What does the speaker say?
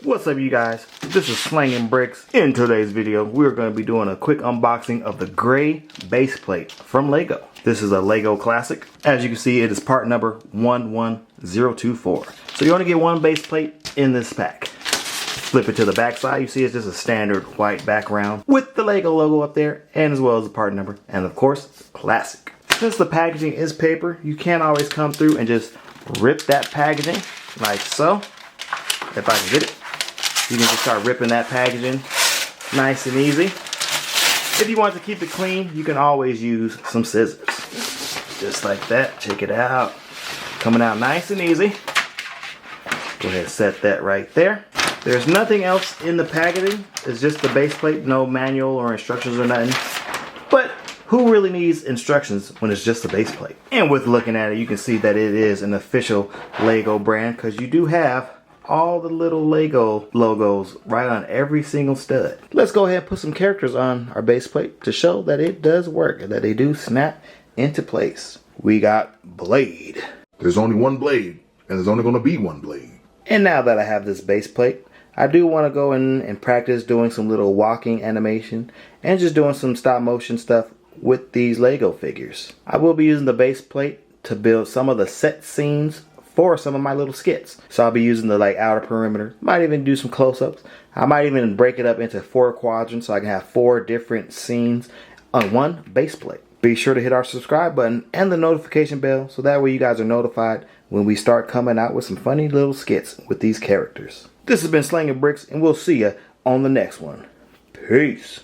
What's up, you guys? This is Slanging Bricks. In today's video, we're going to be doing a quick unboxing of the gray base plate from Lego. This is a Lego classic. As you can see, it is part number 11024. So you only get one base plate in this pack. Flip it to the back side, you see it's just a standard white background with the Lego logo up there, and as well as the part number, and of course, classic. Since the packaging is paper, you can't always come through and just rip that packaging like so. If I can get it, you can just start ripping that packaging nice and easy. If you want to keep it clean, you can always use some scissors. Just like that, check it out. Coming out nice and easy. Go ahead and set that right there. There's nothing else in the packaging. It's just the base plate, no manual or instructions or nothing. But who really needs instructions when it's just a base plate? And with looking at it, you can see that it is an official Lego brand, because you do have all the little Lego logos right on every single stud. Let's go ahead and put some characters on our base plate to show that it does work and that they do snap into place. We got Blade. There's only one blade, and there's only going to be one blade. And now that I have this base plate, I do want to go in and practice doing some little walking animation and just doing some stop motion stuff with these Lego figures. I will be using the base plate to build some of the set scenes for some of my little skits. So I'll be using the outer perimeter. Might even do some close-ups. I might even break it up into 4 quadrants so I can have 4 different scenes on one base plate. Be sure to hit our subscribe button and the notification bell so that way you guys are notified when we start coming out with some funny little skits with these characters. This has been Slanging Bricks, and we'll see ya on the next one. Peace.